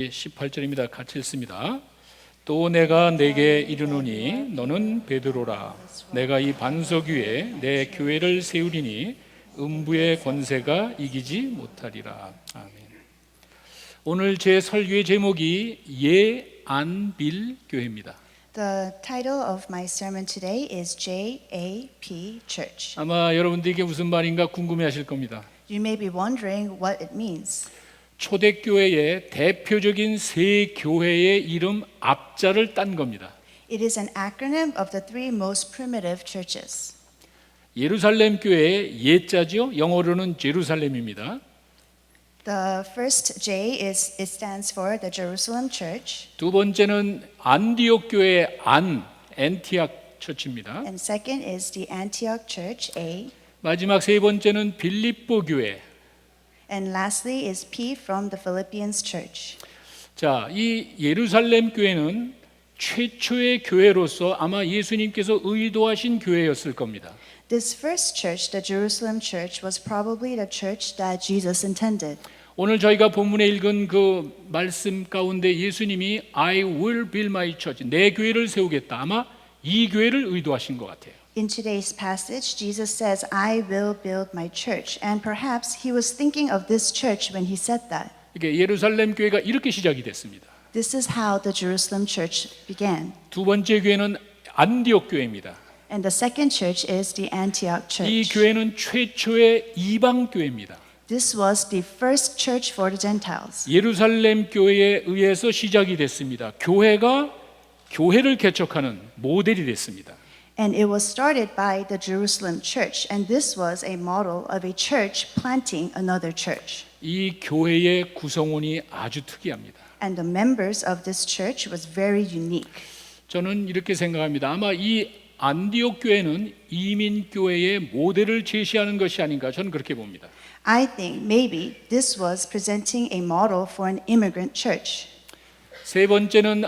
18절입니다. 같이 읽습니다. 또 내가 내게 이르노니 너는 베드로라. 내가 이 반석 위에 내 교회를 세우리니 음부의 권세가 이기지 못하리라. 아멘. 오늘 제 설교의 제목이 예안빌 교회입니다. The title of my sermon today is JAP Church. 아마 여러분들이 이게 무슨 말인가 궁금해하실 겁니다. You may be wondering what it means. 초대교회의 대표적인 세 교회의 이름 앞자를 딴 겁니다. It is an acronym of the three most primitive churches. 예루살렘 교회의 예자죠. 영어로는 제루살렘입니다. The first J stands for the Jerusalem Church, 두 번째는 안디옥 교회의 엔티악 처치입니다. and second is the Antioch Church, A, 마지막 세 번째는 빌립보 교회. and lastly is P from the Philippians Church. 자, 이 예루살렘 교회는 최초의 교회로서 아마 예수님께서 의도하신 교회였을 겁니다. This first church, the Jerusalem Church, was probably the church that Jesus intended. 오늘 저희가 본문에 읽은 그 말씀 가운데 예수님이 I will build my church, 내 교회를 세우겠다. 아마 이 교회를 의도하신 것 같아요. In today's passage, Jesus says, I will build my church. And perhaps he was thinking of this church when he said that. 이게 예루살렘 교회가 이렇게 시작이 됐습니다. This is how the Jerusalem church began. 두 번째 교회는 안디옥 교회입니다. And the second church is the Antioch 이 church. 교회는 최초의 이방 교회입니다. This was the first church for the Gentiles. 예루살렘 교회에 의해서 시작이 됐습니다. 교회가 교회를 개척하는 모델이 됐습니다. And it was started by the Jerusalem church. And this was a model of a church planting another church. 이 교회의 구성원이 아주 특이합니다. And the members of this church was very unique. 저는 이렇게 생각합니다. 아마 이 안디옥 교회는 이민 교회의 모델을 제시하는 것이 아닌가 저는 그렇게 봅니다. I think maybe this was presenting a model for an immigrant church. 세 번째는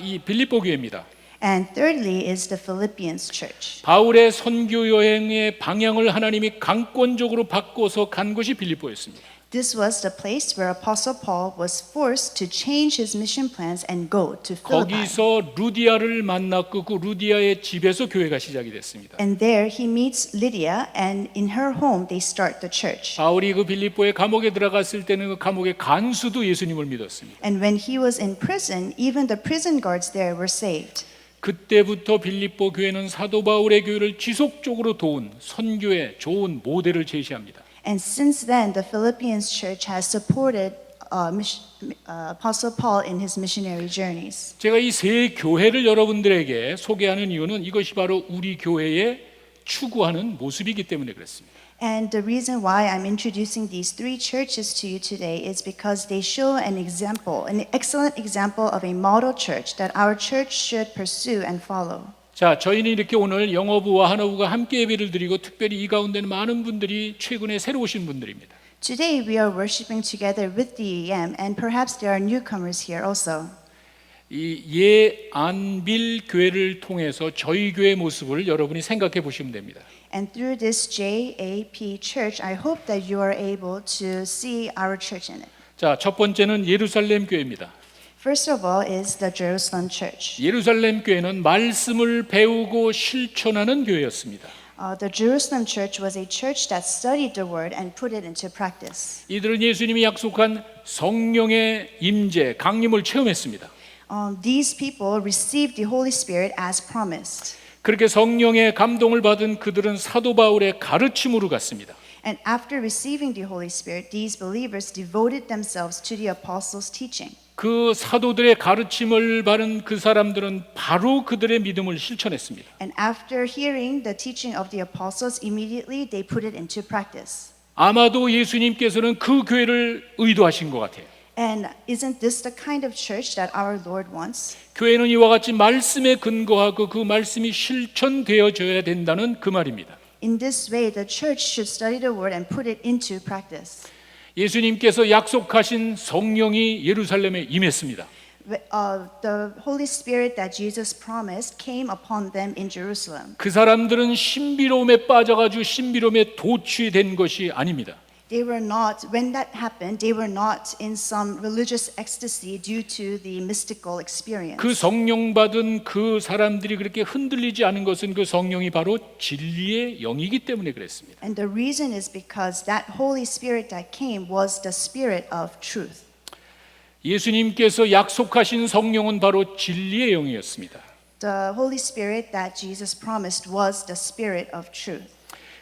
이 빌립보 교회입니다. And thirdly is the Philippians church. 바울의 선교 여행의 방향을 하나님이 강권적으로 바꿔서 간 것이 빌립보였습니다. This was the place where Apostle Paul was forced to change his mission plans and go to Philippi. 거기서 루디아를 만났고 그 루디아의 집에서 교회가 시작이 됐습니다. And there he meets Lydia, and in her home they start the church. 바울이 그 빌립보의 감옥에 들어갔을 때는 그 감옥의 간수도 예수님을 믿었습니다. And when he was in prison, even the prison guards there were saved. 그때부터 빌립보 교회는 사도 바울의 교회를 지속적으로 도운 선교의 좋은 모델을 제시합니다. And since then, the Philippians church has supported Apostle Paul in his missionary journeys. 제가 이 세 교회를 여러분들에게 소개하는 이유는 이것이 바로 우리 교회의 추구하는 모습이기 때문에 그렇습니다. And the reason why I'm introducing these three churches to you today is because they show an example, an excellent example of a model church that our church should pursue and follow. 자, 저희는 이렇게 오늘 영어부와 한어부가 함께 예배를 드리고 특별히 이 가운데는 많은 분들이 최근에 새로 오신 분들입니다. Today we are worshiping together with the EM, and perhaps there are newcomers here also. 이 예안빌 교회를 통해서 저희 교회 모습을 여러분이 생각해 보시면 됩니다. And through this JAP church, I hope that you are able to see our church in it. 자, 첫 번째는 예루살렘 교회입니다. First of all is the Jerusalem church. 예루살렘 교회는 말씀을 배우고 실천하는 교회였습니다. The Jerusalem church was a church that studied the word and put it into practice. 이들은 예수님이 약속한 성령의 임재, 강림을 체험했습니다. These people received the Holy Spirit as promised. 그렇게 성령의 감동을 받은 그들은 사도 바울의 가르침으로 갔습니다. And after receiving the Holy Spirit, these believers devoted themselves to the apostles' teaching. 그 사도들의 가르침을 받은 그 사람들은 바로 그들의 믿음을 실천했습니다. And after hearing the teaching of the apostles, immediately they put it into practice. 아마도 예수님께서는 그 교회를 의도하신 것 같아요. And isn't this the kind of church that our Lord wants? 교회는 이와 같이 말씀에 근거하고 그 말씀이 실천되어져야 된다는 그 말입니다. In this way, the church should study the word and put it into practice. 예수님께서 약속하신 성령이 예루살렘에 임했습니다. The Holy Spirit that Jesus promised came upon them in Jerusalem. 그 사람들은 신비로움에 빠져가지고 신비로움에 도취된 것이 아닙니다. They were not, when that happened, they were not in some religious ecstasy due to the mystical experience. 그 성령 받은 그 사람들이 그렇게 흔들리지 않은 것은 그 성령이 바로 진리의 영이기 때문에 그랬습니다. And the reason is because that Holy Spirit that came was the Spirit of truth. 예수님께서 약속하신 성령은 바로 진리의 영이었습니다. The Holy Spirit that Jesus promised was the Spirit of truth.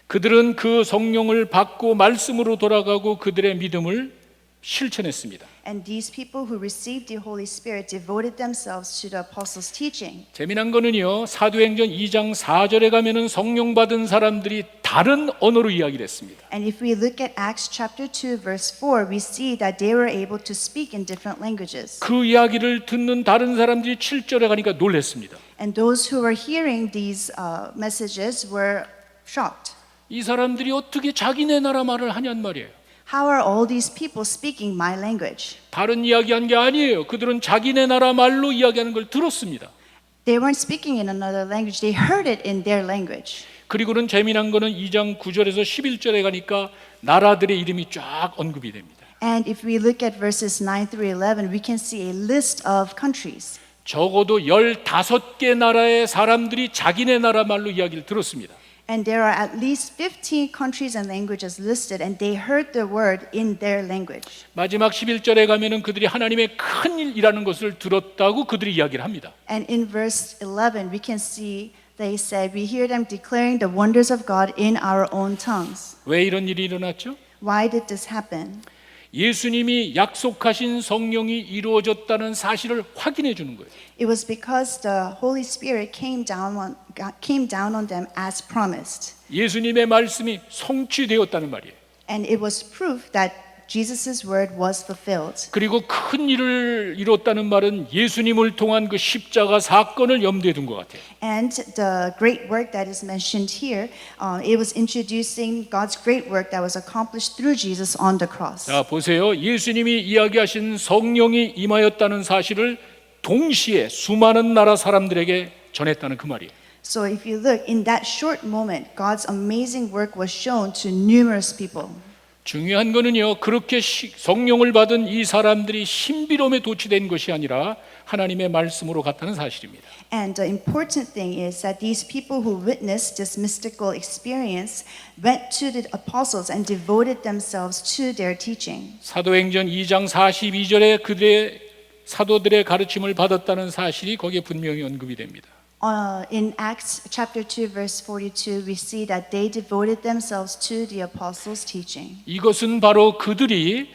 그들은 그 성령을 받고 말씀으로 돌아가고 그들의 믿음을 실천했습니다. And these people who received the Holy Spirit devoted themselves to the apostles' teaching. 재미난 거는요, 사도행전 2장 4절에 가면은 성령 받은 사람들이 다른 언어로 이야기를 했습니다. And if we look at Acts chapter 2 verse 4, we see that they were able to speak in different languages. 그 이야기를 듣는 다른 사람들이 7절에 가니까 놀랐습니다. And those who were hearing these messages were shocked. 이 사람들이 어떻게 자기네 나라 말을 하냔 말이에요. How are all these people speaking my language? 다른 이야기한 게 아니에요. 그들은 자기네 나라 말로 이야기하는 걸 들었습니다. They weren't speaking in another language. They heard it in their language. 그리고는 재미난 거는 2장 9절에서 11절에 가니까 나라들의 이름이 쫙 언급이 됩니다. And if we look at verses 9 through 11, we can see a list of countries. 적어도 15개 나라의 사람들이 자기네 나라 말로 이야기를 들었습니다. And there are at least 15 countries and languages listed, and they heard the word in their language. 마지막 11절에 가면은 그들이 하나님의 큰 일이라는 것을 들었다고 그들이 이야기를 합니다. And in verse 11, we can see they said, we hear them declaring the wonders of God in our own tongues. 왜 이런 일이 일어났죠? Why did this happen? 예수님이 약속하신 성령이 이루어졌다는 사실을 확인해 주는 거예요. It was because the Holy Spirit came down on them as promised. 예수님의 말씀이 성취되었다는 말이에요. And it was proof that Jesus' word was fulfilled. 그리고 큰 일을 이뤘다는 말은 예수님을 통한 그 십자가 사건을 염두에 둔 것 같아요. And the great work that is mentioned here, it was introducing God's great work that was accomplished through Jesus on the cross. 자, 보세요. 예수님이 이야기하신 성령이 임하였다는 사실을 동시에 수많은 나라 사람들에게 전했다는 그 말이에요. So if you look, in that short moment, God's amazing work was shown to numerous people. 중요한 거는요, 그렇게 성령을 받은 이 사람들이 신비로움에 도취된 것이 아니라 하나님의 말씀으로 갔다는 사실입니다. And the important thing is that these people who witnessed this mystical experience went to the apostles and devoted themselves to their teaching. 사도행전 2장 42절에 그들의 사도들의 가르침을 받았다는 사실이 거기에 분명히 언급이 됩니다. In Acts chapter 2 verse 42 we see that they devoted themselves to the apostles' teaching. 이것은 바로 그들이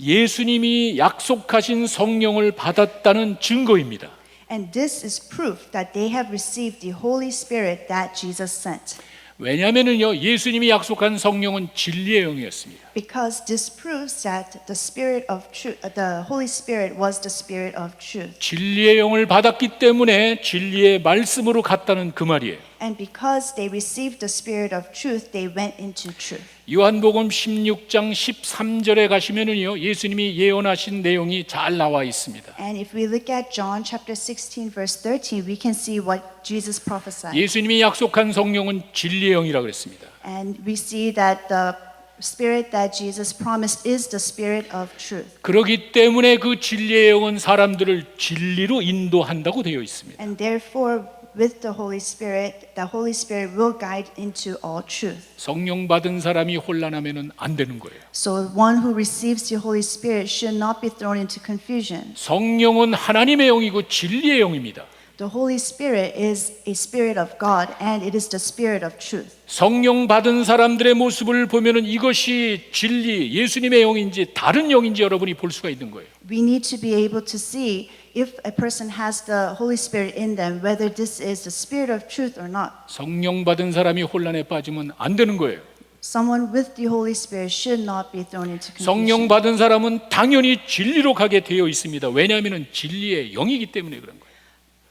예수님이 약속하신 성령을 받았다는 증거입니다. And this is proof that they have received the Holy Spirit that Jesus sent. 왜냐하면요, 예수님이 약속한 성령은 진리의 영이었습니다. Because this proves that the Spirit of truth, the Holy Spirit was the Spirit of truth. 진리의 영을 받았기 때문에 진리의 말씀으로 갔다는 그 말이에요. And because they received the Spirit of truth, they went into truth. 요한복음 16장 13절에 가시면은요, 예수님이 예언하신 내용이 잘 나와 있습니다. And if we look at John chapter 16 verse 13, we can see what Jesus prophesied. 예수님이 약속한 성령은 진리의 영이라고 그랬습니다. And we see that the Spirit that Jesus promised is the Spirit of truth. 그렇기 때문에 그 진리의 영은 사람들을 진리로 인도한다고 되어 있습니다. And therefore, with the Holy Spirit will guide into all truth. 성령 받은 사람이 혼란하면은 안 되는 거예요. So one who receives the Holy Spirit should not be thrown into confusion. 성령은 하나님의 영이고 진리의 영입니다. The Holy Spirit is a Spirit of God and it is the Spirit of truth. 성령 받은 사람들의 모습을 보면은 이것이 진리, 예수님의 영인지 다른 영인지 여러분이 볼 수가 있는 거예요. We need to be able to see if a person has the Holy Spirit in them, whether this is the Spirit of truth or not. 성령 받은 사람이 혼란에 빠지면 안 되는 거예요. Someone with the Holy Spirit should not be thrown into 성령 confusion. 받은 사람은 당연히 진리로 가게 되어 있습니다. 왜냐하면 진리의 영이기 때문에 그런 거예요.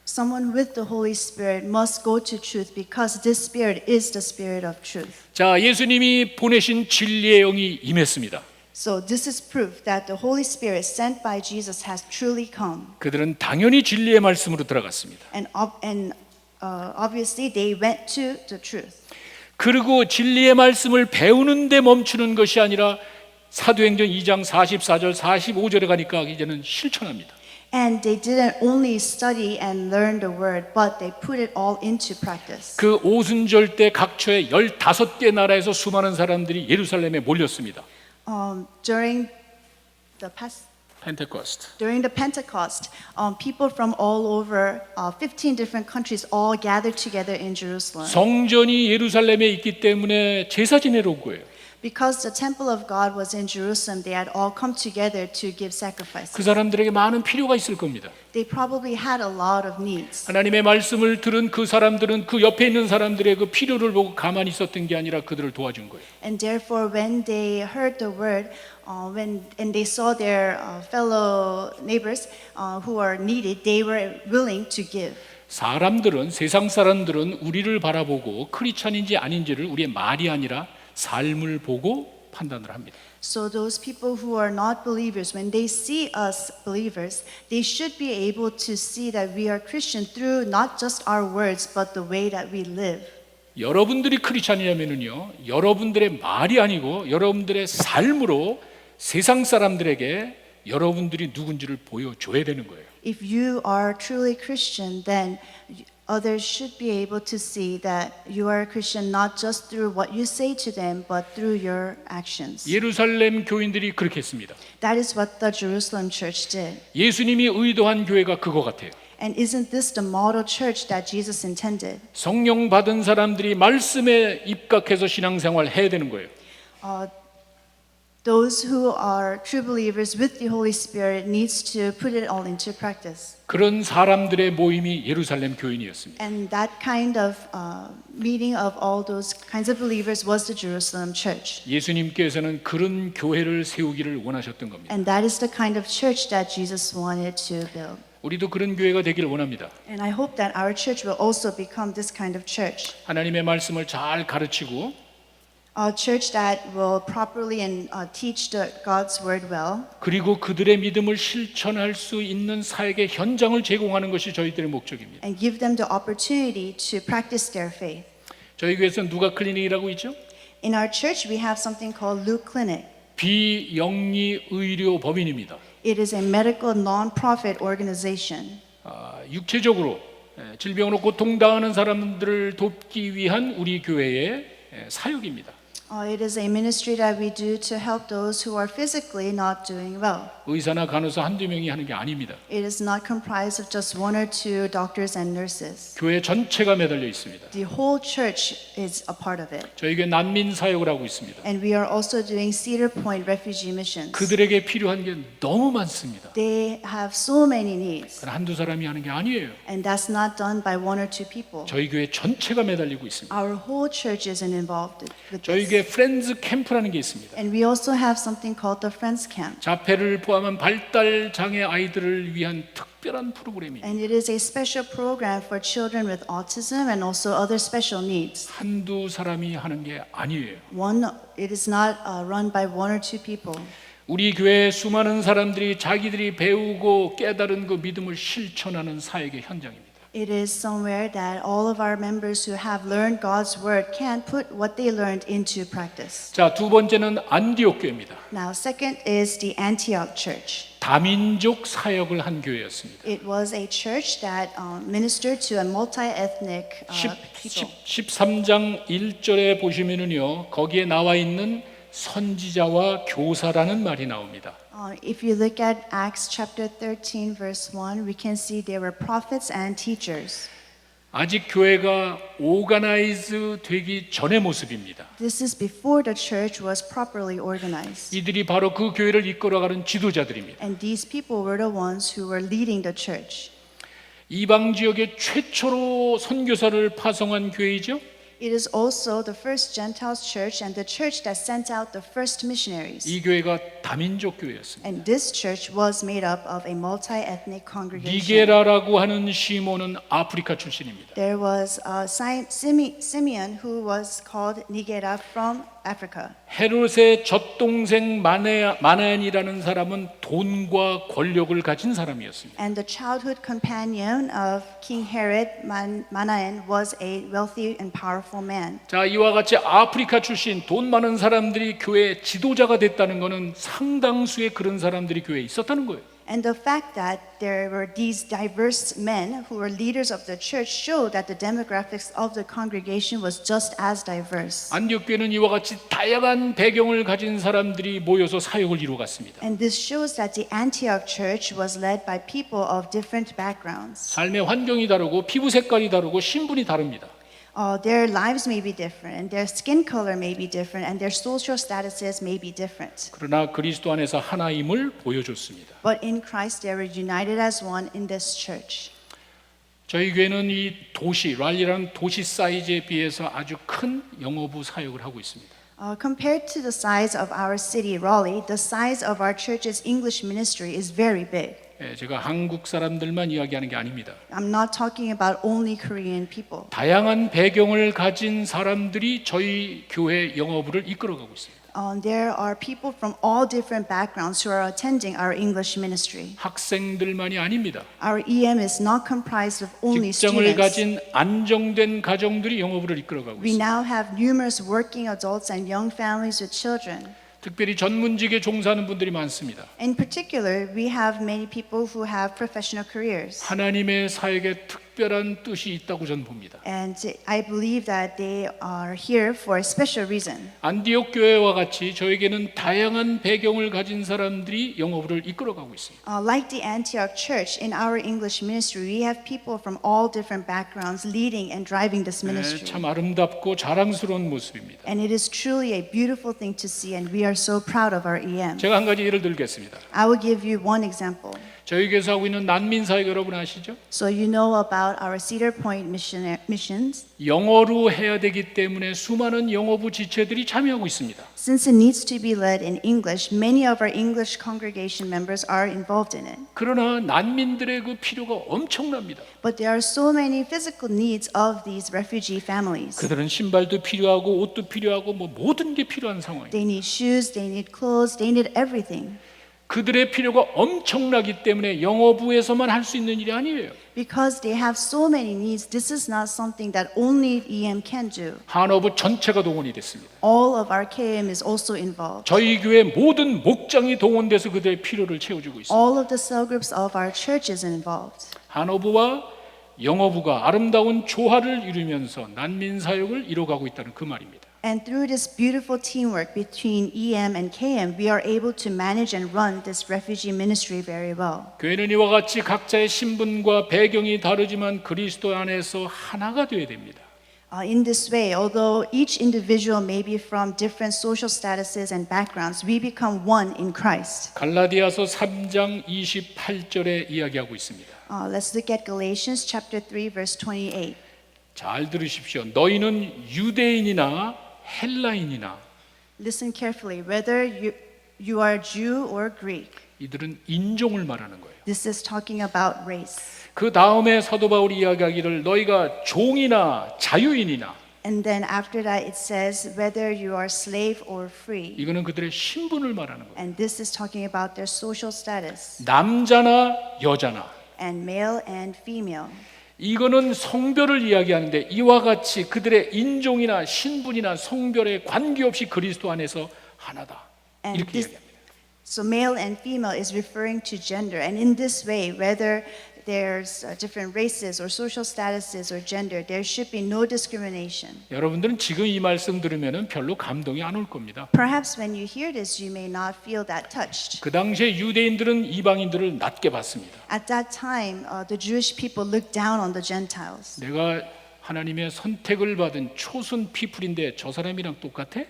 Someone with the Holy Spirit must go to truth because this Spirit is the Spirit of truth. 자, 예수님이 보내신 진리의 영이 임했습니다. So this is proof that the Holy Spirit sent by Jesus has truly come. 그들은 당연히 진리의 말씀으로 들어갔습니다. And obviously they went to the truth. 그리고 진리의 말씀을 배우는 데 멈추는 것이 아니라 사도행전 2장 44절 45절에 가니까 이제는 실천합니다. And they didn't only study and learn the word, but they put it all into practice. 그 오순절 때 각처에 15개 나라에서 수많은 사람들이 예루살렘에 몰렸습니다. During the Pentecost, people from all over 15 different countries all gathered together in Jerusalem. 성전이 예루살렘에 있기 때문에 제사 지내러 온 거예요. Because the temple of God was in Jerusalem, they had all come together to give 그 sacrifices. 사람들에게 많은 필요가 있을 겁니다. They probably had a lot of needs. 하나님의 말씀을 들은 그 사람들은 그 옆에 있는 사람들의 그 필요를 보고 가만히 있었던 게 아니라 그들을 도와준 거예요. And therefore, when they heard the word, and they saw their fellow neighbors who are needed, they were willing to give. 사람들은 세상 사람들은 우리를 바라보고 크리스찬인지 아닌지를 우리의 말이 아니라 삶을 보고 판단을 합니다. So those people who are not believers, when they see us believers, they should be able to see that we are Christian through not just our words, but the way that we live. 여러분들이 크리스찬이냐면요, 여러분들의 말이 아니고 여러분들의 삶으로 세상 사람들에게 여러분들이 누군지를 보여줘야 되는 거예요. If you are truly Christian, then others should be able to see that you are a Christian not just through what you say to them, but through your actions. 예루살렘 교인들이 그렇게 했습니다. That is what the Jerusalem church did. 예수님이 의도한 교회가 그거 같아요. And isn't this the model church that Jesus intended? 성령 받은 사람들이 말씀에 입각해서 신앙생활 해야 되는 거예요. Those who are true believers with the Holy Spirit needs to put it all into practice. 그런 사람들의 모임이 예루살렘 교인이었습니다. And that kind of meeting of all those kinds of believers was the Jerusalem church. 예수님께서는 그런 교회를 세우기를 원하셨던 겁니다. And that is the kind of church that Jesus wanted to build. 우리도 그런 교회가 되기를 원합니다. And I hope that our church will also become this kind of church. 하나님의 말씀을 잘 가르치고 A church that will properly and teach God's word well. 그리고 그들의 믿음을 실천할 수 있는 사역의 현장을 제공하는 것이 저희들의 목적입니다. And give them the opportunity to practice their faith. 저희 교회에서는 누가 클리닉이라고 있죠? In our church, we have something called Luke Clinic. 비영리 의료 법인입니다. It is a medical non-profit organization. 육체적으로 질병으로 고통당하는 사람들을 돕기 위한 우리 교회의 사역입니다. It is a ministry that we do to help those who are physically not doing well. 의사나 간호사 한두 명이 하는 게 아닙니다. It is not comprised of just one or two doctors and nurses. 교회 전체가 매달려 있습니다. The whole church is a part of it. 저희 교회 난민 사역을 하고 있습니다. And we are also doing Cedar Point refugee missions. 그들에게 필요한 게 너무 많습니다. They have so many needs. 그건 한두 사람이 하는 게 아니에요. And that's not done by one or two people. 저희 교회 전체가 매달리고 있습니다. Our whole church is involved with 저희 this. 교회 프렌즈 캠프라는 게 있습니다. And we also have something called the Friends Camp. 자폐를 포함한 발달 장애 아이들을 위한 특별한 프로그램입니다. And it is a special program for children with autism and also other special needs. 한두 사람이 하는 게 아니에요. It is not run by one or two people. 우리 교회 수많은 사람들이 자기들이 배우고 깨달은 그 믿음을 실천하는 사역의 현장입니다. It is somewhere that all of our members who have learned God's word can put what they learned into practice. 자, 두 번째는 안디옥 교회입니다. Now, second is the Antioch Church. 다민족 사역을 한 교회였습니다. It was a church that ministered to a multi-ethnic people. 13장 1절에 보시면은요, 거기에 나와 있는 선지자와 교사라는 말이 나옵니다. If you look at Acts chapter 13 verse 1, we can see there were prophets and teachers. 아직 교회가 오가나이즈 되기 전의 모습입니다. This is before the church was properly organized. 이들이 바로 그 교회를 이끌어가는 지도자들입니다. And these people were the ones who were leading the church. 이방 지역에 최초로 선교사를 파송한 교회이죠. It is also the first Gentiles church and the church that sent out the first missionaries. 이 교회가 다민족 교회였습니다. And this church was made up of a multi-ethnic congregation. 니게라라고 하는 시몬은 아프리카 출신입니다. There was Simeon who was called Nigera from Africa. 헤롯의 젖동생 마나엔이라는 사람은 돈과 권력을 가진 사람이었습니다. And the childhood companion of King Herod, Manaen, was a wealthy and powerful man. 자, 이와 같이 아프리카 출신 돈 많은 사람들이 교회 지도자가 됐다는 것은 상당수의 그런 사람들이 교회에 있었다는 거예요. And the fact that there were these diverse men who were leaders of the church showed that the demographics of the congregation was just as diverse. 안디옥 교회는 이와 같이 다양한 배경을 가진 사람들이 모여서 사역을 이루어갔습니다. And this shows that the Antioch church was led by people of different backgrounds. 삶의 환경이 다르고 피부 색깔이 다르고 신분이 다릅니다. Their lives may be different, and their skin color may be different, and their social statuses may be different. 그러나 그리스도 안에서 하나임을 보여줬습니다. But in Christ, they were united as one in this church. 저희 교회는 이 도시, 랄리라는 도시 사이즈에 비해서 아주 큰 영어부 사역을 하고 있습니다. Compared to the size of our city, Raleigh, the size of our church's English ministry is very big. 제가 한국 사람들만 이야기하는 게 아닙니다. I'm not talking about only Korean people. 다양한 배경을 가진 사람들이 저희 교회 영어부를 이끌어가고 있습니다. There are people from all different backgrounds who are attending our English ministry. 학생들만이 아닙니다. Our EM is not comprised of only 직장을 students. 가진 안정된 가정들이 영어부를 이끌어가고 We 있습니다. now have numerous working adults and young families with children. 특별히 전문직에 종사하는 분들이 많습니다. In particular, we have many people who have professional careers. 하나님의 사역에 특별한 뜻이 있다고 저는 봅니다. And I believe that they are here for a special reason. 안디옥 교회와 같이 저에게는 다양한 배경을 가진 사람들이 영어부를 이끌어가고 있습니다. Like the Antioch Church, in our English ministry, we have people from all different backgrounds leading and driving this ministry. 참 아름답고 자랑스러운 모습입니다. And it is truly a beautiful thing to see, and we are so proud of our EM. 제가 한 가지 예를 들겠습니다. I will give you one example. 저희 교회에서 하고 있는 난민 사역 여러분 아시죠? So you know about our Cedar Point missions. 영어로 해야 되기 때문에 수많은 영어부 지체들이 참여하고 있습니다. Since it needs to be led in English, many of our English congregation members are involved in it. 그러나 난민들의 그 필요가 엄청납니다. But there are so many physical needs of these refugee families. 그들은 신발도 필요하고 옷도 필요하고 뭐 모든 게 필요한 상황입니다. They need shoes, they need clothes, they need everything. 그들의 필요가 엄청나기 때문에 영어부에서만 할 수 있는 일이 아니에요. Because they have so many needs, this is not something that only EM can do. 한어부 전체가 동원이 됐습니다. All of our KM is also involved. 저희 교회 모든 목장이 동원돼서 그들의 필요를 채워주고 있습니다. All of the cell groups of our church is involved. 한어부와 영어부가 아름다운 조화를 이루면서 난민 사역을 이뤄가고 있다는 그 말입니다. And through this beautiful teamwork between EM and KM, we are able to manage and run this refugee ministry very well. 교회는 이와 같이 각자의 신분과 배경이 다르지만 그리스도 안에서 하나가 되어야 됩니다. In this way, although each individual may be from different social statuses and backgrounds, we become one in Christ. 갈라디아서 3장 28절에 이야기하고 있습니다. Let's look at Galatians chapter 3, verse 28. 잘 들으십시오. 너희는 유대인이나 헬라인이나 Listen carefully. Whether you are Jew or Greek, 이들은 인종을 말하는 거예요. this is talking about race. 그 다음에 사도 바울이 이야기하기를 너희가 종이나 자유인이나 And then after that, it says whether you are slave or free. 이거는 그들의 신분을 말하는 거예요. And this is talking about their social status. 남자나 여자나 And male and female. 이거는 성별을 이야기하는데 이와 같이 그들의 인종이나 신분이나 성별에 관계없이 그리스도 안에서 하나다. And 이렇게 this, 이야기합니다. so male and female is referring to gender. And in this way, whether there's different races or social statuses or gender, there should be no discrimination. 여러분들은 지금 이 말씀 들으면 별로 감동이 안 올 겁니다. Perhaps when you hear this, you may not feel that touched. 그 당시에 유대인들은 이방인들을 낮게 봤습니다. At that time, the Jewish people looked down on the Gentiles. 내가 하나님의 선택을 받은 초선 피플인데 저 사람이랑 똑같아?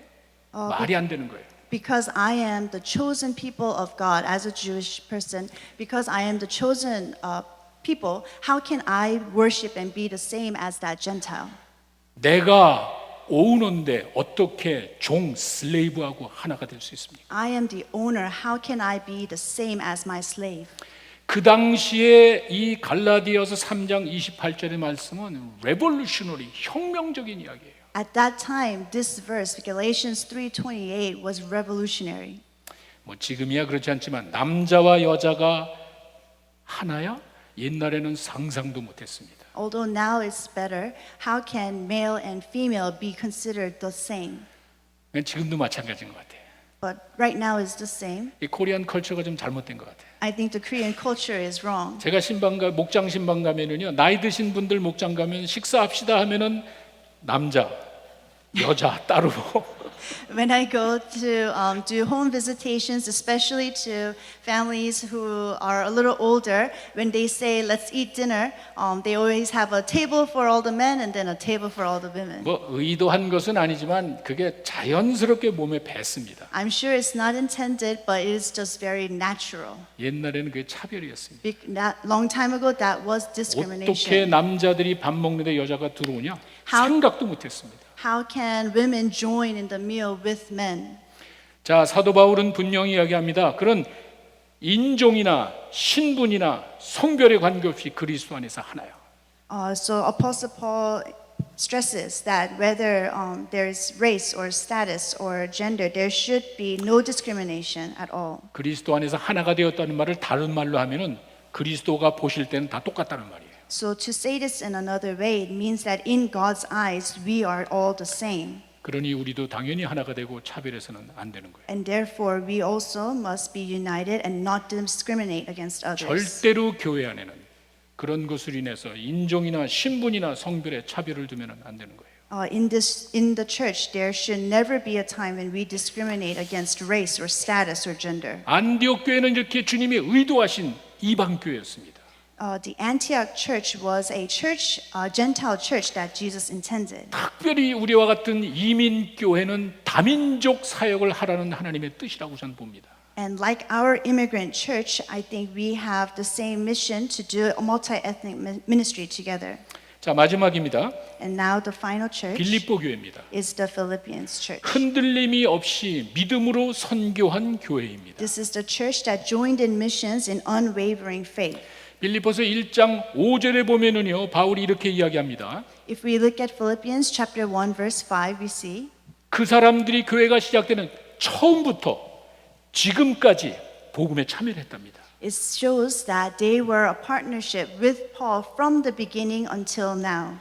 말이 안 되는 거예요. Because I am the chosen people of God as a Jewish person, because I am the chosen people, how can I worship and be the same as that Gentile? 내가 오너인데 어떻게 종 슬레이브하고 하나가 될 수 있습니까? I am the owner, how can I be the same as my slave? 그 당시에 이 갈라디아서 3장 28절의 말씀은 레볼루셔너리 혁명적인 이야기예요. At that time, this verse, Galatians 3:28, was revolutionary. 뭐 지금이야 그렇지 않지만 남자와 여자가 하나야? 옛날에는 상상도 못했습니다. Although now it's better, how can male and female be considered the same? 지금도 마찬가지인 것 같아요. But right now it's the same. 이 코리안 컬처가 좀 잘못된 것 같아요. I think the Korean culture is wrong. 제가 목장 신방 가면은요, 나이 드신 분들 목장 가면 식사합시다 하면은 남자, 여자 따로. When I go to do home visitations, especially to families who are a little older, when they say, let's eat dinner, they always have a table for all the men and then a table for all the women. 뭐 의도한 것은 아니지만 그게 자연스럽게 몸에 뱄습니다. I'm sure it's not intended, but it is just very natural. 옛날에는 그게 차별이었습니다. Long time ago, that was 어떻게 discrimination. 남자들이 밥 먹는데 여자가 들어오냐? How- 생각도 못했습니다. How can women join in the meal with men? 자, 사도 바울은 분명히 이야기합니다. 그런 인종이나 신분이나 성별에 관계없이 그리스도 안에서 하나요. So Apostle Paul stresses that whether there's race or status or gender, there should be no discrimination at all. 그리스도 안에서 하나가 되었다는 말을 다른 말로 하면은 그리스도가 보실 때는 다 똑같다는 말이에요. So to say this in another way, it means that in God's eyes, we are all the same. 그러니 우리도 당연히 하나가 되고 차별해서는 안 되는 거예요. And therefore, we also must be united and not discriminate against others. 절대로 교회 안에는 그런 것으로 인해서 인종이나 신분이나 성별에 차별을 두면 안 되는 거예요. In the church, there should never be a time when we discriminate against race or status or gender. 안디옥 교회는 이렇게 주님이 의도하신 이방 교회였습니다. The Antioch church was a church, Gentile church that Jesus intended. 특별히 우리와 같은 이민 교회는 다민족 사역을 하라는 하나님의 뜻이라고 저는 봅니다. And like our immigrant church, I think we have the same mission to do a multi-ethnic ministry together. 자, 마지막입니다. And now the final church 빌립보 교회입니다. is the Philippians church. 흔들림이 없이 믿음으로 선교한 교회입니다. This is the church that joined in missions in unwavering faith. 빌립보서 1장 5절에 보면은요, 바울이 이렇게 이야기합니다. If we look at Philippians chapter 1 verse 5, we see 그 사람들이 교회가 시작되는 처음부터 지금까지 복음에 참여를 했답니다. it shows that they were a partnership with Paul from the beginning until now.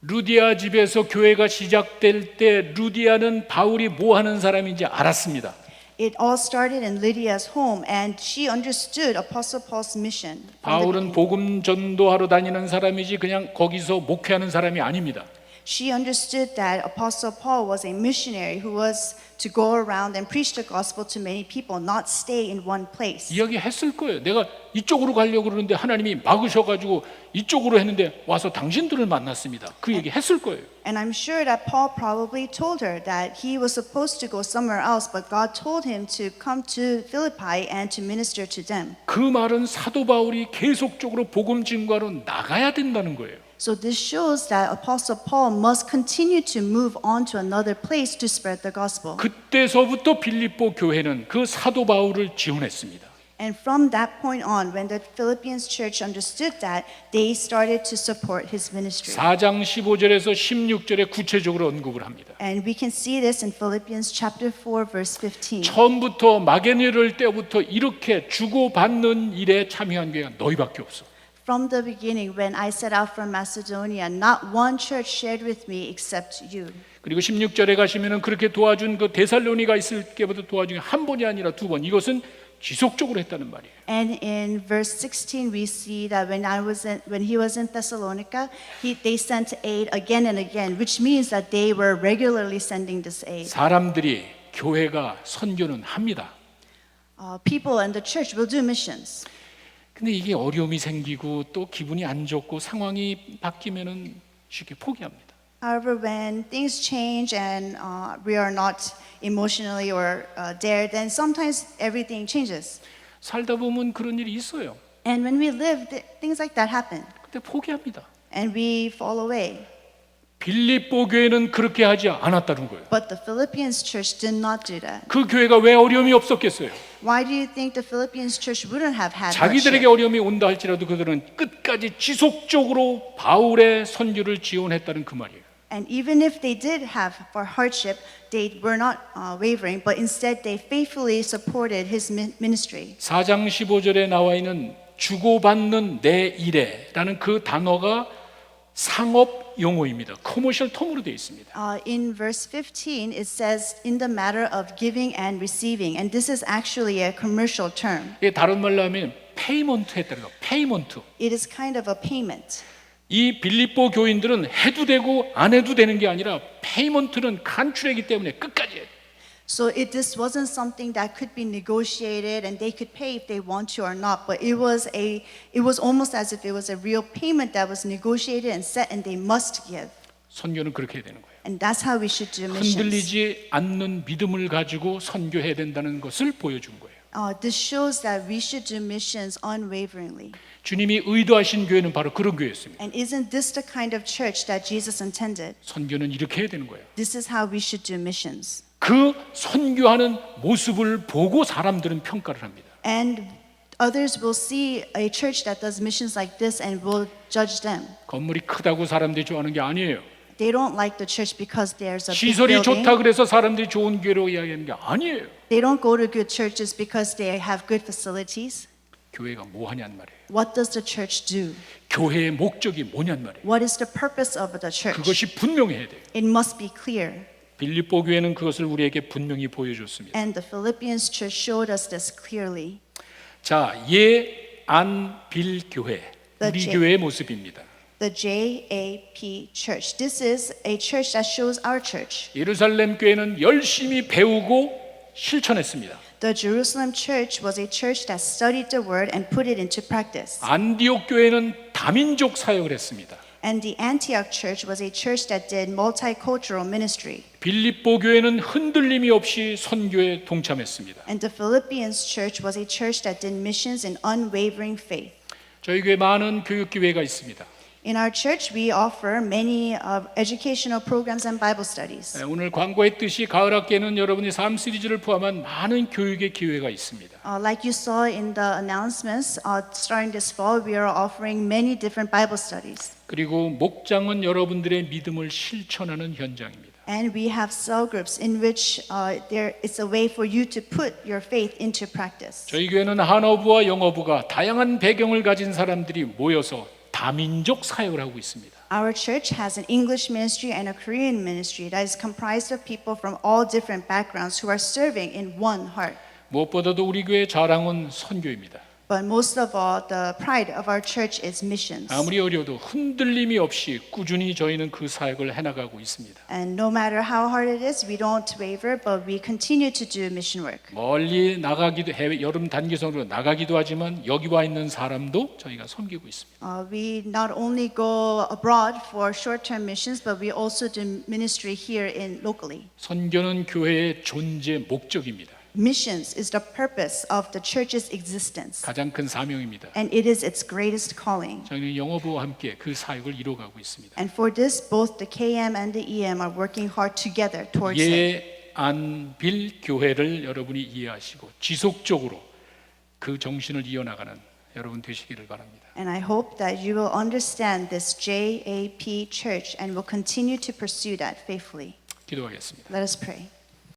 루디아 집에서 교회가 시작될 때 루디아는 바울이 뭐 하는 사람인지 알았습니다. It all started in Lydia's home, and she understood Apostle Paul's mission. from the 바울은 beginning. 복음 전도하러 다니는 사람이지 그냥 거기서 목회하는 사람이 아닙니다. She understood that Apostle Paul was a missionary who was to go around and preach the gospel to many people, not stay in one place. 이야기했을 거예요. 내가 이쪽으로 가려고 그러는데 하나님이 막으셔가지고 이쪽으로 했는데 와서 당신들을 만났습니다. 그 얘기 했을 거예요. And I'm sure that Paul probably told her that he was supposed to go somewhere else, but God told him to come to Philippi and to minister to them. 그 말은 사도 바울이 계속적으로 복음 증거하러 나가야 된다는 거예요. So this shows that Apostle Paul must continue to move on to another place to spread the gospel. 그때서부터 빌립보 교회는 그 사도 바울을 지원했습니다. And from that point on, when the Philippians church understood that, they started to support his ministry. 4장 15절에서 16절에 구체적으로 언급을 합니다. And we can see this in Philippians chapter 4 verse 15. 처음부터 마게네를 때부터 이렇게 주고받는 일에 참여한 교회가 너희밖에 없어. From the beginning, when I set out from Macedonia, not one church shared with me except you. 그리고 16절에 가시면은 그렇게 도와준 그 데살로니가 있을 때부터 도와준 게 한 번이 아니라 두 번. 이것은 지속적으로 했다는 말이에요. And in verse 16, we see that when he was in Thessalonica, they sent aid again and again, which means that they were regularly sending this aid. 사람들이 교회가 선교는 합니다. People in the church will do missions. 근데 이게 어려움이 생기고 또 기분이 안 좋고 상황이 바뀌면은 쉽게 포기합니다. However, when things change and we are not emotionally or there, then sometimes everything changes. 살다 보면 그런 일이 있어요. And when we live, things like that happen. 근데 포기합니다. And we fall away. 빌립보 교회는 그렇게 하지 않았다는 거예요. But the Philippians church did not do that. 그 교회가 왜 어려움이 없었겠어요? Why do you think the Philippians church wouldn't have had 자기들에게 hardship? 어려움이 온다 할지라도 그들은 끝까지 지속적으로 바울의 선교를 지원했다는 그 말이에요. And even if they did have for hardship, they were not wavering, but instead they faithfully supported his ministry. 4장 15절에 나와 있는 주고받는 내 일에라는 그 단어가 상업 용어입니다. 커머셜 텀으로 되어 있습니다. In verse 15, it says, in the matter of giving and receiving. And this is actually a commercial term. 이게 다른 말로 하면 페이먼트 했다는 거. 페이먼트. It is kind of a payment. 이 빌립보 교인들은 해도 되고 안 해도 되는 게 아니라 페이먼트는 간추려기 때문에 끝까지 해야 돼. So this wasn't something that could be negotiated and they could pay if they want to or not, but it was almost as if it was a real payment that was negotiated and set and they must give. 선교는 그렇게 해야 되는 거예요. And that's how we should do missions. 흔들리지 않는 믿음을 가지고 선교해야 된다는 것을 보여준 거예요. This shows that we should do missions unwaveringly. 주님이 의도하신 교회는 바로 그런 교회였습니다. And isn't this the kind of church that Jesus intended? 선교는 이렇게 해야 되는 거예요. This is how we should do missions. 그 선교하는 모습을 보고 사람들은 평가를 합니다. And others will see a church that does missions like this and will judge them. 건물이 크다고 사람들이 좋아하는 게 아니에요. They don't like the church because there's a big 시설이 building. 좋다 그래서 사람들이 좋은 교회로 이야기하는 게 아니에요. They don't go to good churches because they have good facilities. 교회가 뭐 하냔 말이에요. What does the church do? 교회의 목적이 뭐냔 말이에요. What is the purpose of the church? 그것이 분명해야 돼요. It must be clear. 빌립보 교회는 그것을 우리에게 분명히 보여줬습니다. And the Philippians church showed us this clearly. 자, 예안빌 교회, 우리 The 교회의 모습입니다. The JAP church. This is a church that shows our church. 예루살렘 교회는 열심히 배우고 실천했습니다. The Jerusalem church was a church that studied the word and put it into practice. 안디옥 교회는 다민족 사역을 했습니다. And the Antioch church was a church that did multicultural ministry. 빌립보 교회는 흔들림이 없이 선교에 동참했습니다. And the Philippians church was a church that did missions in unwavering faith. 저희 교회 많은 교육 기회가 있습니다. In our church, we offer many educational programs and Bible studies. 오늘 광고했듯이 가을 학기에는 여러분이 삶 시리즈를 포함한 많은 교육의 기회가 있습니다. Like you saw in the announcements, starting this fall, we are offering many different Bible studies. 그리고 목장은 여러분들의 믿음을 실천하는 현장입니다. And we have cell groups in which it's a way for you to put your faith into practice. 저희 교회는 한어부와 영어부가 다양한 배경을 가진 사람들이 모여서 다민족 사역을 하고 있습니다. Our church has an English ministry and a Korean ministry that is comprised of people from all different backgrounds who are serving in one heart. 무엇보다도 우리 교회의 자랑은 선교입니다. But most of all, the pride of our church is missions. 아무리 어려워도 흔들림이 없이 꾸준히 저희는 그 사역을 해나가고 있습니다. And no matter how hard it is, we don't waver, but we continue to do mission work. 멀리 나가기도 해외 여름 단기선으로 나가기도 하지만 여기 와 있는 사람도 저희가 섬기고 있습니다. We not only go abroad for short-term missions, but we also do ministry here locally. 선교는 교회의 존재 목적입니다. Missions is the purpose of the church's existence, 가장 큰 사명입니다. and it is its greatest calling. 저희는 영어부와 함께 그 사역을 이뤄가고 있습니다. And for this, both the KM and the EM are working hard together towards it. 예안빌 교회를 여러분이 이해하시고 지속적으로 그 정신을 이어나가는 여러분 되시기를 바랍니다. And I hope that you will understand this JAP church and will continue to pursue that faithfully. 기도하겠습니다. Let us pray.